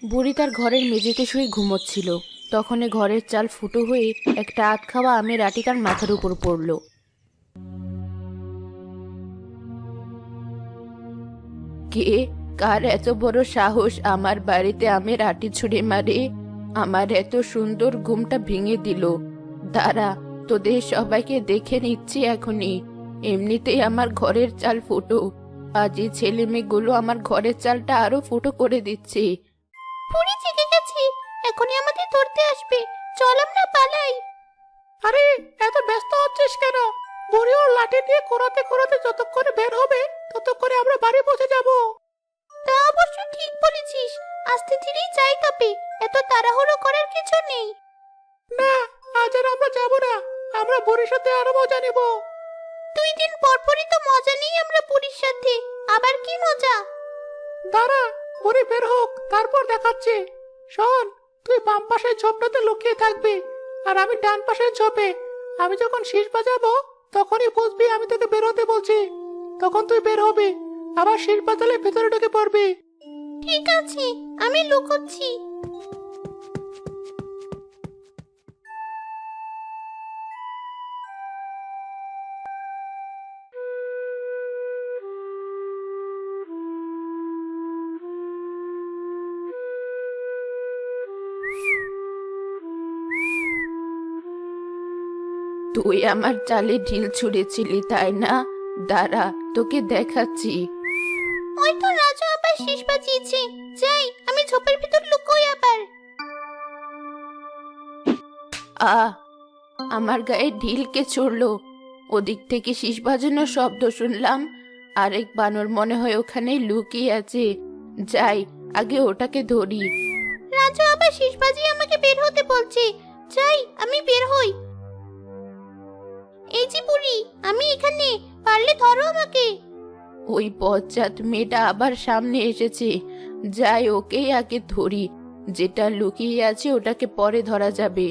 বুড়ি তার ঘরের মেঝেতে শুয়ে ঘুমোচ্ছিল। তখনই ঘরের চাল ফুটো হয়ে একটা আধ খাওয়া আমের আঁটি তার মাথার উপর পড়ল। কে? কার এত বড় সাহস আমার বাড়িতে আমের আঁটি ছুঁড়ে মারে? আমার এত সুন্দর ঘুমটা ভেঙে দিল। দাঁড়া, তোদের সবাইকে দেখে নিচ্ছি এখনই। এমনিতেই আমার ঘরের চাল ফুটো, আজ এই ছেলে মেয়েগুলো আমার ঘরের চালটা আরো ফুটো করে দিচ্ছে। বুড়ি জেগে গেছে, এখনই আমাদের ধরতে আসবে। চল আমরা পালাই। আরে, এত ব্যস্ত হচ্ছিস কেন? বুড়ি ওর লাঠি দিয়ে কোরাতে কোরাতে যতক্ষণে বের হবে ততক্ষণে আমরা বাড়ি পৌঁছে যাব। তা অবশ্য ঠিক বলেছিস, আস্তে ধীরেই যাই, তবে এত তাড়াহুড়ো করার কিছু নেই। না, আজ আর আমরা যাব না। আমরা বুড়ির সাথে আরো মজা নেব। 2 দিন পর পরই তো মজা নেই আমরা বুড়ির সাথে, আবার কি মজা? দাঁড়া, বুড়ি বের হোক, তারপর দেখাচ্ছে। শোন, তুই বাম পাশের ঝোপটাতে লুকিয়ে থাকবি, আর আমি ডান পাশের ঝোপে। আমি যখন শীষ বাজাবো তখনই বুঝবি আমি তোকে বের হতে বলছি। তখন তুই বের হবি, আবার শীষ বাজালে ভেতরে ঢুকে পড়বি। ঠিক আছে, আমি লুকোচ্ছি। তুই আমার চালে ঢিল ছুঁড়েছিলি তাই না? দাঁড়া, তোকে দেখাচ্ছি। ওই তো রাজু আবার শীষ বাজিয়েছে। যাই, আমি ঝোপের ভিতর লুকোই আবার। আ আমার গায়ে ঢিল কে ছুড়লো? ওদিক থেকে শীষ বাজানোর শব্দ শুনলাম। আরেক বানর মনে হয় ওখানেই লুকিয়ে আছে। যাই, আগে ওটাকে ধরি। রাজু আবার শীষ বাজিয়ে আমাকে বের হতে বলছে। যাই, আমি বের হই। এই যে বুড়ি, আমি এখানে, পারলে ধরো আমাকে। ওই বজ্জাত মেয়েটা আবার সামনে এসেছে। যাই, ওকেই আগে ধরি। যেটা লুকিয়ে আছে ওটাকে পরে ধরা যাবে।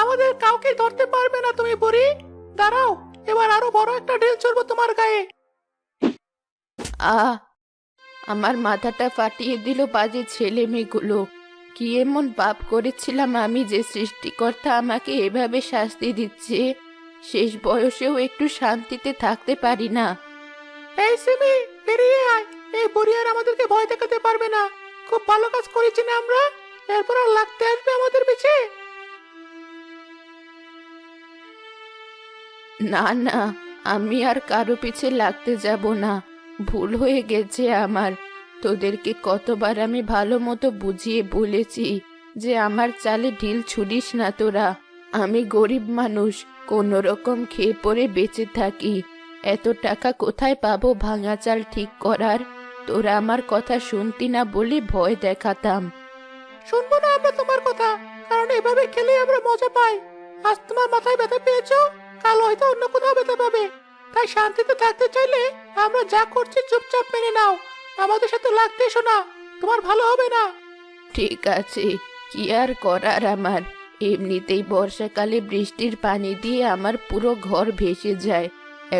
আমাদের কাউকে ধরতে পারবে না তুমি বুড়ি। দাঁড়াও, এবার আরো বড় একটা ঢিল ছুড়বো তোমার গায়ে। আহ আমার মাথাটা ফাটিয়ে দিল বাজে ছেলে মেয়েগুলো। কি এমন পাপ করেছিলাম আমি যে সৃষ্টিকর্তা আমাকে এভাবে শাস্তি দিচ্ছে? শেষ বয়সেও একটু শান্তিতে থাকতে পারি না। এই সিমি, বেরিয়ে আয়। এই বুড়ি আর আমাদেরকে ভয় দেখাতে পারবে না। খুব ভালো কাজ করেছি না আমরা? এরপর আর লাগতে আসবে আমাদের পিছে? না না, আমি আর কারো পিছে লাগতে যাব না। ভুল হয়ে গেছে আমার। তোদেরকে কতবার আমি ভালো মতো বুঝিয়ে বলেছি যে আমার চালে ঢিল ছুড়িস না তোরা। আমি গরিব মানুষ, কোনো রকম খেয়ে পরে বেঁচে থাকি। এত টাকা কোথায় পাবো ভাঙা চাল ঠিক করার? তোরা আমার কথা শুনতি না বলে ভয় দেখাতাম। শুনবো না আমরা তোমার কথা, কারণ এভাবে খেলে আমরা মজা পাই। আজ তোমার মাথায় ব্যথা পেয়েছো, কাল হয়তো অন্য কোথাও ব্যথা পাবে। তাই শান্তিতে থাকতে চাইলে আমরা যা করছি চুপচাপ মেনে নাও। আমাদের সাথে লাগতে এসো না, তোমার ভালো হবে না। ঠিক আছে, কি আর করার আমার। এমনিতেই বর্ষাকালে বৃষ্টির পানি দিয়ে আমার পুরো ঘর ভেসে যায়।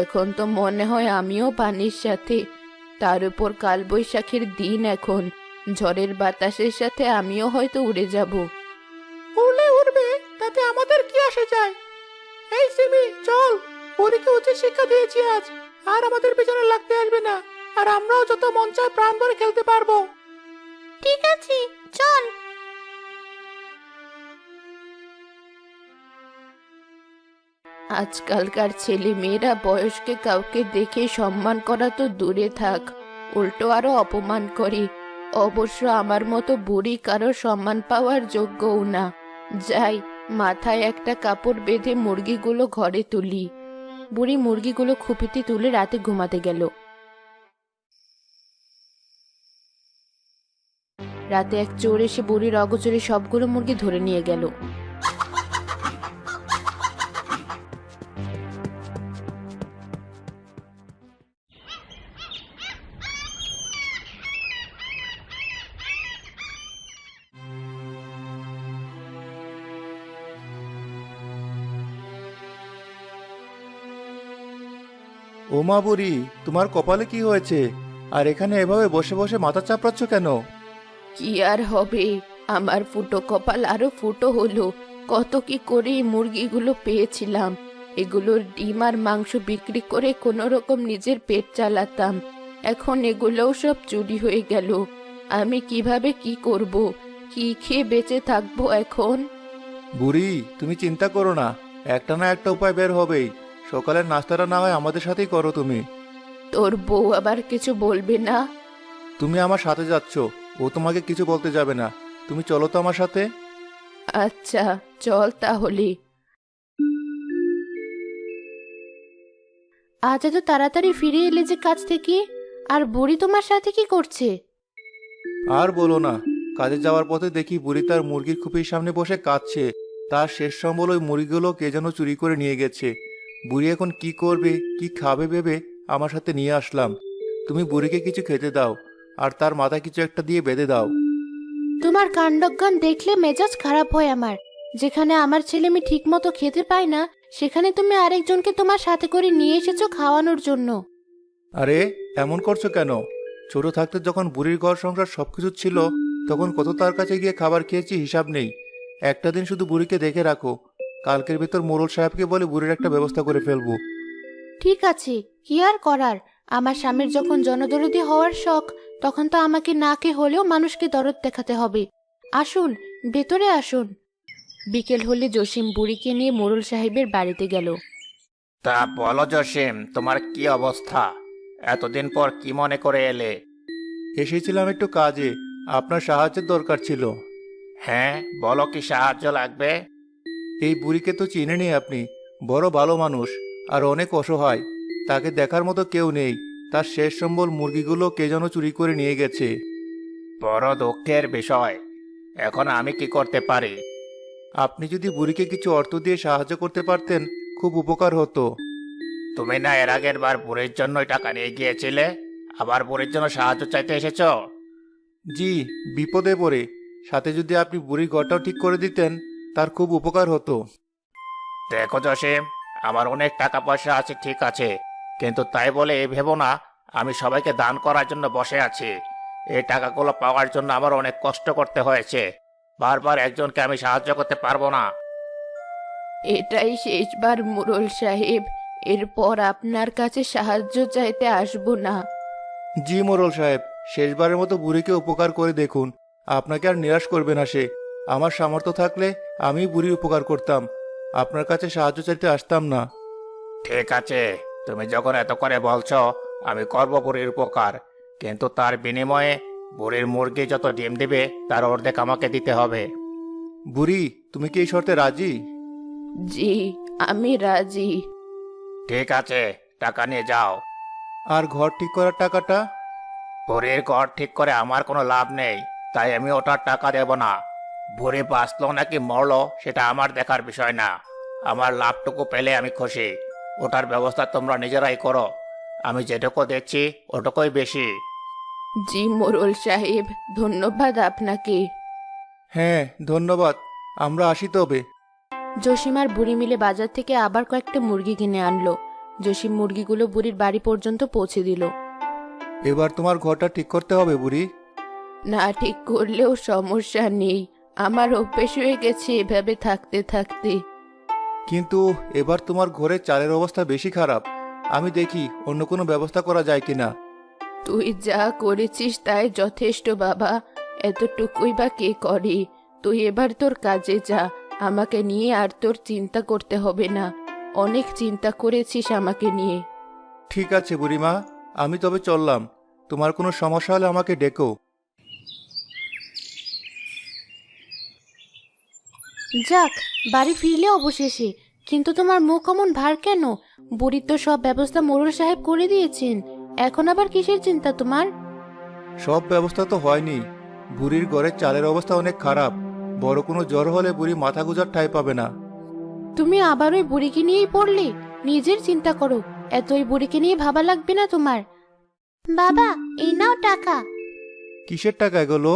এখন তো মনে হয় আমিও পানির সাথে। তার উপর কালবৈশাখীর দিন এখন, ঝড়ের বাতাসের সাথে আমিও হয়তো উড়ে যাব। উড়লে উড়বে, তাতে আমাদের কি আসে যায়? এই সিমি, চল। পরীকে উচিত শিক্ষা দিয়েছি আজ, আর আমাদের পিছনে লাগতে আসবে না। আর আমরাও যত মন চায় প্রাণ ভরে খেলতে পারবো। ঠিক আছে, চল। আজকালকার ছেলে মেয়েরা বয়স্কে কাউকে দেখে সম্মান করা তো দূরে থাক, উল্টো আরো অপমান করে। অবশ্য আমার মতো বুড়ি কারো সম্মান পাওয়ার যোগ্যও না। যাই, মাথায় একটা কাপড় বেঁধে মুরগিগুলো ঘরে তুলি। বুড়ি মুরগিগুলো খুপিতে তুলে রাতে ঘুমাতে গেল। রাতে এক চোর এসে বুড়ির অগোচরে সবগুলো মুরগি ধরে নিয়ে গেল। ওমা বুড়ি, তোমার কপালে কি হয়েছে? আর এখানে এভাবে বসে বসে মাথা চাপড়াচ্ছ কেন? কি আর হবে, আমার ফুটো কপাল আরো ফুটো হলো। কত কি করে এই মুরগিগুলো পেয়েছিলাম, এগুলোর ডিম আর মাংস বিক্রি করে কোনো রকম নিজের পেট চালাতাম। এখন এগুলোও সব চুরি হয়ে গেল। আমি কিভাবে কি করব, কি খেয়ে বেঁচে থাকবো এখন? বুড়ি, তুমি চিন্তা করো না, একটা না একটা উপায় বের হবেই। সকালের নাস্তাটা না হয় আমাদের সাথেই করো তুমি। তোর বউ আবার কিছু বলবে না? তুমি আমার সাথে যাচ্ছ, ও তোমাকে কিছু বলতে যাবে না। তুমি চলো তো আমার সাথে। আচ্ছা, চল তাহলে। আজ এত তাড়াতাড়ি ফিরে এলে যে কাজ থেকে, আর বুড়ি তোমার সাথে কি করছে? আর বলো না, কাজে যাওয়ার পথে দেখি বুড়ি তার মুরগির খুপির সামনে বসে কাঁদছে। তার শেষ সম্বল ওই মুরগিগুলো কে যেন চুরি করে নিয়ে গেছে। বুড়ি এখন কি করবে, কি খাবে ভেবে আমার সাথে নিয়ে আসলাম। তুমি বুড়িকে কিছু খেতে দাও, আর তার মাথায় কিছু একটা দিয়ে বেঁধে দাও। তোমার কাণ্ডজ্ঞান দেখলে মেজাজ খারাপ হয় আমার। যেখানে আমার ছেলে মেয়ে ঠিক মতো খেতে পায় না, সেখানে তুমি আরেকজনকে তোমার সাথে করে নিয়ে এসেছো খাওয়ানোর জন্য। আরে, এমন করছো কেন? ছোট থাকতে যখন বুড়ির ঘর সংসার সবকিছু ছিল, তখন কত তার কাছে গিয়ে খাবার খেয়েছি হিসাব নেই। একটা দিন শুধু বুড়িকে দেখে রাখো, কালকের ভেতর মোড়ল সাহেবকে বলে বুড়ির একটা ব্যবস্থা করে ফেলবো। ঠিক আছে, কি আর করার। আমার স্বামীর যখন জনদরদি হওয়ার শখ, তখন তো আমাকে না খেয়ে হলেও মানুষকে দরদ দেখাতে হবে। আসুন, ভেতরে আসুন। বিকেল হলে জসিম বুড়িকে নিয়ে মোড়ল সাহেবের বাড়িতে গেল। তা বলো জসিম, তোমার কি অবস্থা? এতদিন পর কি মনে করে এলে? এসেছিলাম একটু কাজে, আপনার সাহায্যের দরকার ছিল। হ্যাঁ, বলো কি সাহায্য লাগবে? এই বুড়িকে তো চিনেনি আপনি, বড় ভালো মানুষ আর অনেক অসহায়। তাকে দেখার মতো কেউ নেই। তার শেষ সম্বল মুরগিগুলো কে যেন চুরি করে নিয়ে গেছে। বড় দুঃখের বিষয়। এখন আমি কি করতে পারি? আপনি যদি বুড়িকে কিছু অর্থ দিয়ে সাহায্য করতে পারতেন, খুব উপকার হতো। তুমি না এর আগের বার বুড়ির জন্যই টাকা নিয়ে গিয়েছিলে, আবার বুড়ির জন্য সাহায্য চাইতে এসেছো? জি, বিপদে পড়ে। সাথে যদি আপনি বুড়ির ঘরটাও ঠিক করে দিতেন, তার খুব উপকার হতো। দেখো জসিম, আমার অনেক টাকা পয়সা আছে ঠিক আছে, কিন্তু তাই বলে এই ভেবো না আমি সবাইকে দান করার জন্য বসে আছি। এই টাকাগুলো পাওয়ার জন্য আমার অনেক কষ্ট করতে হয়েছে। বারবার একজনকে আমি সাহায্য করতে পারবো না। এটাই শেষবার মোড়ল সাহেব, এরপর আপনার কাছে সাহায্য চাইতে আসবো না। জি মোড়ল সাহেব, শেষবারের মতো বুড়িকে উপকার করে দেখুন। আপনাকে আর নিরাশ করবে না সে। আমার সামর্থ্য থাকলে আমি বুড়ির উপকার করতাম, আপনার কাছে সাহায্য চাইতে আসতাম না। ঠিক আছে, তুমি যখন এত করে বলছো, আমি করব বুড়ির উপকার, কিন্তু তার বিনিময়ে বুড়ির মুরগি যত ডিম দিবে তার অর্ধেক আমাকে দিতে হবে। বুড়ি, তুমি কি এই শর্তে রাজি? জি, আমি রাজি। ঠিক আছে, টাকা নিয়ে যাও। আর ঘর ঠিক করার টাকাটা? বুড়ির ঘর ঠিক করে আমার কোনো লাভ নেই, তাই আমি ওটার টাকা দেব না। বুড়ি বাঁচলো নাকি মরলো সেটা আমার দেখার বিষয় না। আমার লাভটুকু পেলে আমি খুশি। ওটার ব্যবস্থা তোমরা নিজেরাই করো। আমি যেটুকু দেখছি ওটুকুই বেশি। জি মোড়ল সাহেব, ধন্যবাদ আপনাকে। হ্যাঁ, ধন্যবাদ। আমরা আসি তবে। জসিম আর বুড়ি মিলে বাজার থেকে আবার কয়েকটা মুরগি কিনে আনলো। জসিম মুরগিগুলো বুড়ির বাড়ি পর্যন্ত পৌঁছে দিল। এবার তোমার ঘরটা ঠিক করতে হবে বুড়ি। না ঠিক করলেও সমস্যা নেই, আমার অভ্যেস হয়ে গেছে এভাবে থাকতে থাকতে। কিন্তু এবার তোমার ঘরের চালের অবস্থা বেশি খারাপ। আমি দেখি অন্য কোনো ব্যবস্থা করা যায় কিনা। তুই যা করেছিস তাই যথেষ্ট বাবা, এতটুকুই বা কে করে। তুই এবার তোর কাজে যা, আমাকে নিয়ে আর তোর চিন্তা করতে হবে না। অনেক চিন্তা করেছিস আমাকে নিয়ে। ঠিক আছে বুড়িমা, আমি তবে চললাম। তোমার কোনো সমস্যা হলে আমাকে ডেকো। যাক, বাড়ি ফিরলে অবশেষে। কিন্তু তোমার মুখ অমন ভার কেন? বুড়ির তো সব ব্যবস্থা মোড়ল সাহেব করে দিয়েছেন, এখন আবার কিসের চিন্তা তোমার? সব ব্যবস্থা তো হয়নি। বুড়ির ঘরের চালের অবস্থা অনেক খারাপ। বড় কোনো জ্বর হলে বুড়ি মাথা গুজার ঠাঁই পাবে না। তুমি আবার ওই বুড়িকে নিয়েই পড়লে? নিজের চিন্তা করো, এত ওই বুড়িকে নিয়ে ভাবা লাগবে না তোমার। বাবা, এই নাও টাকা। কিসের টাকা এগুলো?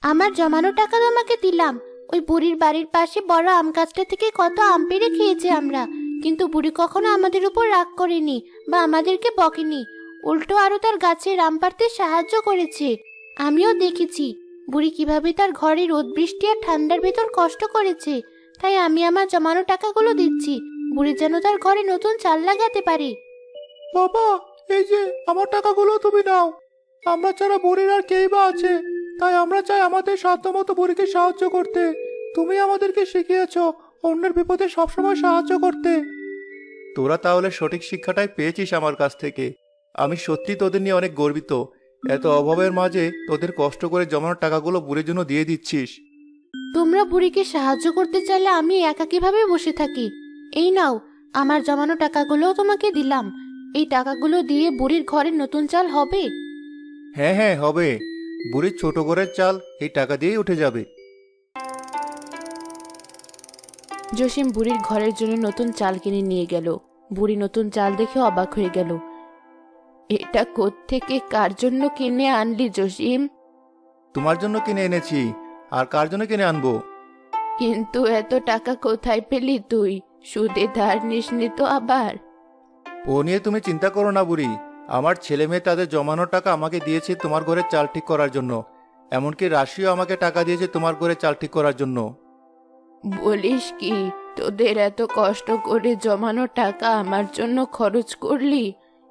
আমার জমানো টাকা তোমাকে দিলাম। ওই বুড়ির বাড়ির পাশে বড় আম গাছটা থেকে কত আম পেড়ে খেয়েছি আমরা, কিন্তু বুড়ি কখনো আমাদের উপর রাগ করেনি বা আমাদেরকে বকেনি। উল্টো আরো তার গাছের আম পাড়তে সাহায্য করেছে। আমিও দেখেছি। বুড়ি কিভাবে তার ঘরে রোদ বৃষ্টি আর ঠান্ডার ভেতর কষ্ট করেছে, তাই আমি আমার জমানো টাকাগুলো দিচ্ছি। বুড়ি যেন তার ঘরে নতুন চাল লাগাতে পারে। বাবা, এই যে আমার টাকাগুলো তুমি নাও। আমরা ছাড়া বুড়ির আর কেই বা আছে, তাই আমরা চাই আমাদের সাধ্যমতো বুড়িকে সাহায্য করতে। তুমি আমাদেরকে শিখিয়েছো অন্যের বিপদে সবসময় সাহায্য করতে। তোরা তাহলে সঠিক শিক্ষাটাই পেয়েছিস আমার কাছ থেকে। আমি সত্যি তোদের নিয়ে অনেক গর্বিত। এত অভাবের মাঝে তোদের কষ্ট করে জমানো টাকাগুলো বুড়ির জন্য দিয়ে দিচ্ছিস। তোমরা বুড়িকে সাহায্য করতে চাইলে আমি একা কিভাবে বসে থাকি? এই নাও, আমার জমানো টাকাগুলোও তোমাকে দিলাম। এই টাকাগুলো দিয়ে বুড়ির ঘরে নতুন চাল হবে। হ্যাঁ হ্যাঁ, হবে। বুড়ির ছোট ঘরের চাল এই টাকা দিয়েই উঠে যাবে। জসিম বুড়ির ঘরের জন্য নতুন চাল কিনে নিয়ে গেল। বুড়ি নতুন চাল দেখে অবাক হয়ে গেল। এটা কোত্থেকে কার জন্য কিনে আনলি জসিম? তোমার জন্য কিনে এনেছি, আর কার জন্য কিনে আনবো? কিন্তু এত টাকা কোথায় পেলি তুই? সুদে ধার নিসনি তো আবার? ও নিয়ে তুমি চিন্তা করো না বুড়ি। আমার ছেলে মেয়ে তাদের জমানো টাকা আমাকে দিয়েছে তোমার ঘরে চাল ঠিক করার জন্য। এমনকি রাশিও আমাকে টাকা দিয়েছে তোমার ঘরে চাল ঠিক করার জন্য। বলিস কি, তোদের এত কষ্ট করে জমানো টাকা আমার জন্য খরচ করলি?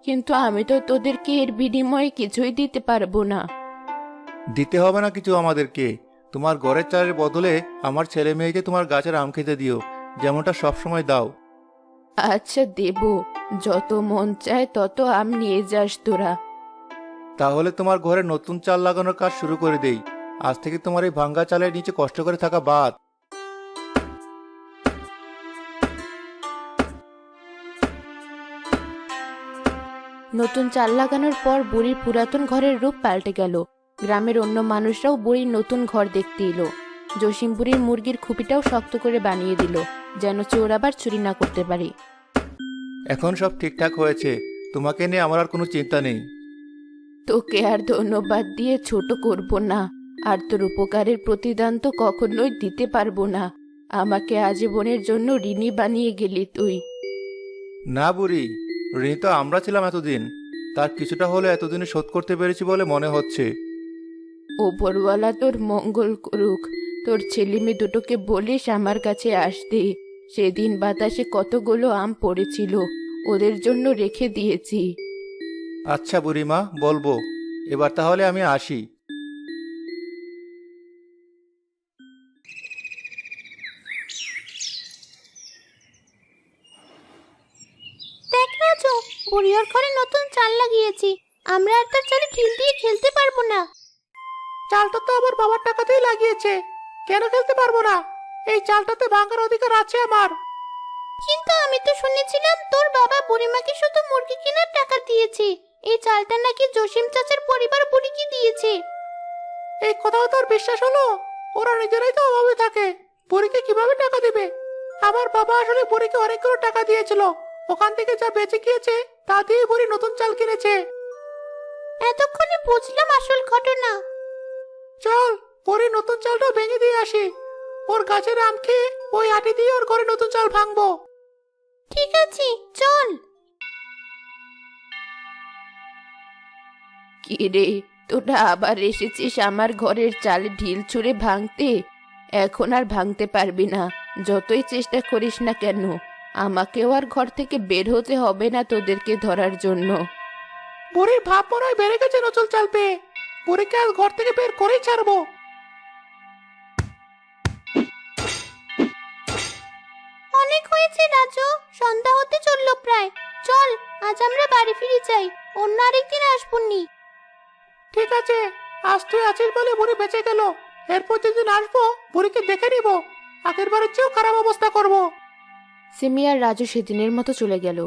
কিন্তু আমি তো তোদেরকে এর বিনিময়ে কিছুই দিতে পারবো না। দিতে হবে না কিছু আমাদেরকে। তোমার ঘরের চালের বদলে আমার ছেলে মেয়েকে তোমার গাছের আম খেতে দিও, যেমনটা সবসময় দাও। আচ্ছা দেব, যত মন চায় তত আম নিয়ে যাস তোরা। তাহলে তোমার ঘরে নতুন চাল লাগানোর কাজ শুরু করে দেই। আজ থেকে তোমার এই ভাঙ্গা চালের নিচে কষ্ট করে থাকা বাদ। নতুন চাল লাগানোর পর বুড়ির পুরাতন ঘরের রূপ পাল্টে গেল। গ্রামের অন্য মানুষরাও বুড়ির নতুন ঘর দেখতে এলো। জসিম বুড়ির মুরগির খুপিটাও শক্ত করে বানিয়ে দিল, যেন চোর আবার চুরি না করতে পারে। এখন সব ঠিকঠাক হয়েছে, তোমাকে নিয়ে আমার আর কোনো চিন্তা নেই। তোকে আর ধন্যবাদ দিয়ে ছোট করব না, আর তোর উপকারের প্রতিদান তো কখনোই দিতে পারবো না। আমাকে আজীবনের জন্য ঋণী বানিয়ে গেলি তুই। না বুড়ি, ঋণী তো আমরা ছিলাম এতদিন। তার কিছুটা হলে এতদিনে শোধ করতে পেরেছি বলে মনে হচ্ছে। ওপরওয়ালা তোর মঙ্গল করুক। তোর ছেলে মেয়ে দুটোকে বলিস আমার কাছে আসতে। সেদিন বাতাসে কতগুলো আম পড়েছিল, ওদের জন্য রেখে দিয়েছি। আচ্ছা বুড়িমা, বলবো। এবার তাহলে আমি আসি। দেখ রাজু, বুড়ি ওর ঘরে নতুন চাল লাগিয়েছি। আমরা আর তার চালে ঢিল দিয়ে খেলতে পারবো না। চালটা তো আমার বাবার টাকাতেই লাগিয়েছে, কেন খেলতে পারবো না? এই চালটাতে ভাঙার অধিকার আছে আমার। কিন্তু আমি তো শুনেছিলাম তোর বাবা বুড়িমাকে শুধু মুরগি কেনার টাকা দিয়েছে। এই চালটা নাকি জসিম চাচার পরিবার বুড়িকে দিয়েছে। এই কথাও তোর বিশ্বাস হলো? ওরা নিজেরাই তো অভাবে থাকে, বুড়িকে কিভাবে টাকা দিবে? আমার বাবা আসলে বুড়িকে অনেকগুলো টাকা দিয়েছিল, ওখান থেকে যা বেঁচে গিয়েছে তা দিয়ে বুড়ি নতুন চাল কিনেছে। এতক্ষণে বুঝলাম আসল ঘটনা। চল, বুড়ি নতুন চালটাও ভেঙে দিয়ে আসি। ওর গাছের আম খেয়ে ওই আটি দিয়ে ওর ঘরে নতুন চাল ভাঙবো। ঠিক আছে, চল। কি রে, তোরা আবার এসেছিস আমার ঘরের চালে ঢিল ছুঁড়ে ভাঙতে? এখন আর ভাঙতে পারবি না, যতই চেষ্টা করিস না কেন। আমাকেও আর ঘর থেকে বের হতে হবে না তোদেরকে ধরার জন্য। বুড়ির ভাব মনে হয় বেড়ে গেছে নতুন চাল পেয়ে। বুড়িকে আজ ঘর থেকে বের করেই ছাড়বো। অনেক হয়েছে রাজু, সন্ধ্যা হতে চললো প্রায়। চল, আজ আমরা বাড়ি ফিরে যাই, অন্য আরেকদিন আসবনি। ঠিক আছে, আজ তুই আছিস বলে বুড়ি বেঁচে গেল। এরপর যেদিন আসবো বুড়িকে দেখে নিব, আগের বারের চেয়েও খারাপ অবস্থা করব। সিমি আর রাজু সেদিনের মতো চলে গেল।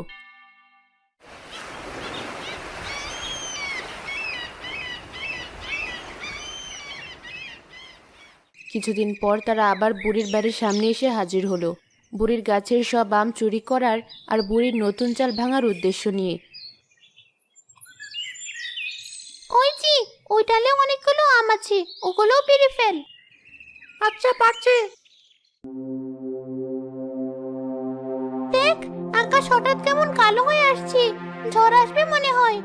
কিছুদিন পর তারা আবার বুড়ির বাড়ির সামনে এসে হাজির হলো, বুড়ির গাছের সব আম চুরি করার আর বুড়ির নতুন চাল ভাঙার উদ্দেশ্য নিয়ে। ওই জি, ওই ডালে অনেকগুলো আম আছে, ওগুলোও পেরে ফেল। আচ্ছা, পারছি। দেখ, আকাশ হঠাৎ কেমন কালো হয়ে আসছে, ঝড় আসবে মনে হয়।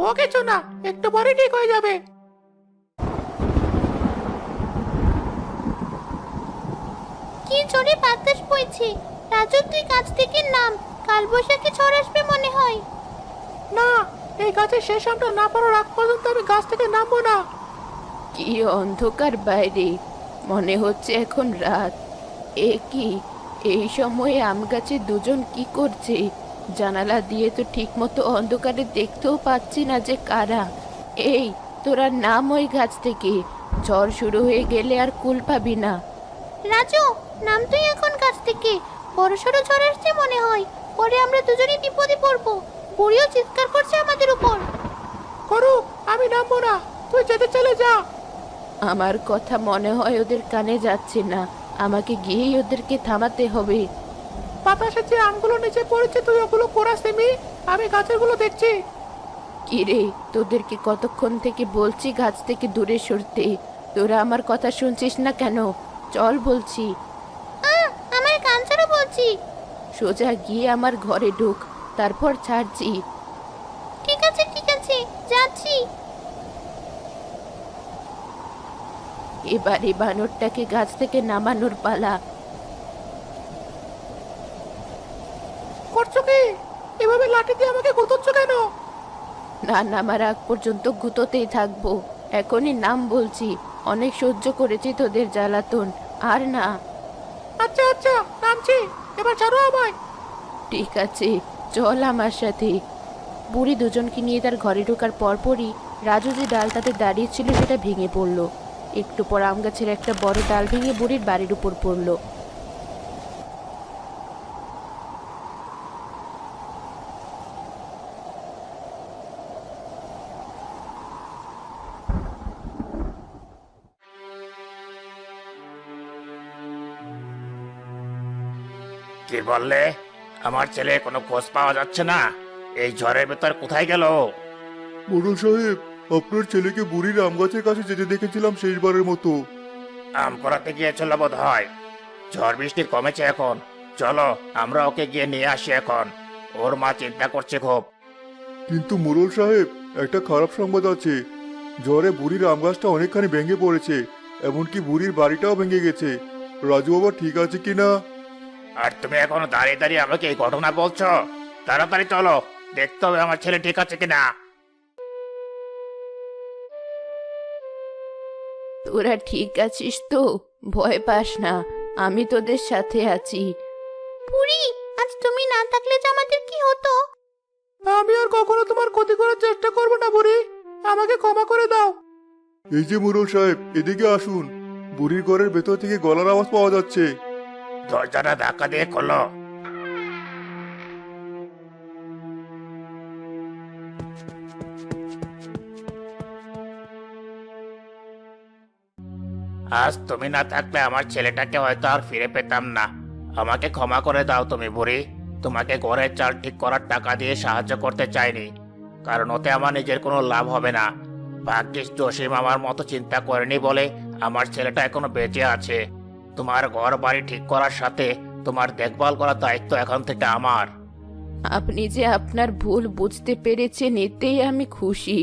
ও কিছু না, একটু পরে ঠিক হয়ে যাবে। কি জোরে বাতাস বইছে। রাজু, তুই গাছ থেকে নাম, কাল বৈশাখী ঝড় আসবে মনে হয়। না, এই গাছের শেষ আমটা না পারার আগ পর্যন্ত আমি গাছ থেকে নামবো না। কি অন্ধকার বাইরে, মনে হচ্ছে এখন রাত। এ কি, এই সময়ে আম গাছে দুজন কি করছে? জানালা দিয়ে তো ঠিক মতো অন্ধকারে দেখতেও পাচ্ছি না যে কারা। এই, তোরা নাম ওই গাছ থেকে, ঝড় শুরু হয়ে গেলে আর কুল পাবি না। রাজু, নাম তুই এখন গাছ থেকে, বড়সড় ঝড় আসছে মনে হয়। পরে আমরা দুজনেই বিপদে পড়বো। বুড়িও চিৎকার করছে আমাদের উপর। করুক, আমি নামবো না, তুই যেতে চলে যা। আমার কথা মনে হয় ওদের কানে যাচ্ছে না, আমাকে গিয়েই ওদেরকে থামাতে হবে। বাতাসে যে আমগুলো নিচে পড়েছে তুই ওগুলো কোরাস নিবি, আমি গাছেরগুলো দেখছি। কিরে, তোদেরকে কতক্ষণ থেকে বলছি গাছ থেকে দূরে সরতে, তোরা আমার কথা শুনছিস না কেন? চল বলছি। আমার কান ছাড়া বলছি। সোজা গিয়ে আমার ঘরে ঢুক, তারপর ছাড়ছি। ঠিক আছে ঠিক আছে, যাচ্ছি। এবারে বানরটাকে গাছ থেকে নামানোর পালা। করছো কি? এভাবে লাঠি দিয়ে আমাকে গুঁতোচ্ছ কেন? না, নামার আগ পর্যন্ত গুঁতোতেই থাকবো। এখনই নাম বলছি, অনেক সহ্য করেছি তোদের জ্বালাতন, আর না। আচ্ছা আচ্ছা, নামছি, এবার ছাড়ো আমায়। ঠিক আছে, চল আমার সাথে। বুড়ি দুজনকে নিয়ে তার ঘরে ঢোকার পরপরই রাজু যে ডালটাতে দাঁড়িয়েছিল সেটা ভেঙে পড়লো। একটু পর আম গাছের একটা বড় ডাল ভেঙে বুড়ির বাড়ির উপর পড়লো। কি বললে? আমার ছেলে কোনো খোঁজ পাওয়া যাচ্ছে না। এই ঝড়ের ভেতর কোথায় গেল? মোড়ল সাহেব, আপনার ছেলেকে বুড়ির আম গাছের কাছে যেতে দেখেছিলাম শেষবারের মতো। আম করাতে গিয়েছিল বোধ হয়। ঝড় বৃষ্টি কমেছে এখন, চলো আমরা ওকে গিয়ে নিয়ে আসি এখন। ওর মা চিন্তা করছে খুব। কিন্তু মোড়ল সাহেব, একটা খারাপ সংবাদ আছে। ঝড়ে বুড়ির আম গাছটা অনেকখানি ভেঙে পড়েছে, এমনকি বুড়ির বাড়িটাও ভেঙে গেছে। রাজু বাবা ঠিক আছে কিনা? আর তুমি এখনো দাঁড়িয়ে দাঁড়িয়ে আমাকে এই ঘটনা বলছো? তাড়াতাড়ি চলো, দেখতে হবে আমার ছেলে ঠিক আছে কিনা। তোরা ঠিক আছিস তো? ভয় পাস না, আমি তোদের সাথে আছি। বুড়ি, আজ তুমি না থাকলে যে আমাদের কি হতো? আমি আর কখনো তোমার ক্ষতি করার চেষ্টা করবো না বুড়ি, আমাকে ক্ষমা করে দাও। এই যে মোড়ল সাহেব, এদিকে আসুন। বুড়ির ঘরের ভেতর থেকে গলার আওয়াজ পাওয়া যাচ্ছে। দরজাটা ধাক্কা দিয়ে খোলো। আজ তুমি না থাকলে আমার ছেলেটাকে হয়তো আর ফিরে পেতাম না। আমাকে ক্ষমা করে দাও তুমি বুড়ি। তোমাকে ঘরের চাল ঠিক করার টাকা দিয়ে সাহায্য করতে চাইনি, কারণ ওতে আমার নিজের কোনো লাভ হবে না। ভাগ্যিস জসিম আমার মতো চিন্তা করেনি বলে আমার ছেলেটা এখনো বেঁচে আছে। তোমার ঘর বাড়ি ঠিক করার সাথে তোমার দেখভাল করার দায়িত্ব এখন থেকে আমার। আপনি যে আপনার ভুল বুঝতে পেরেছেন, এতেই আমি খুশি।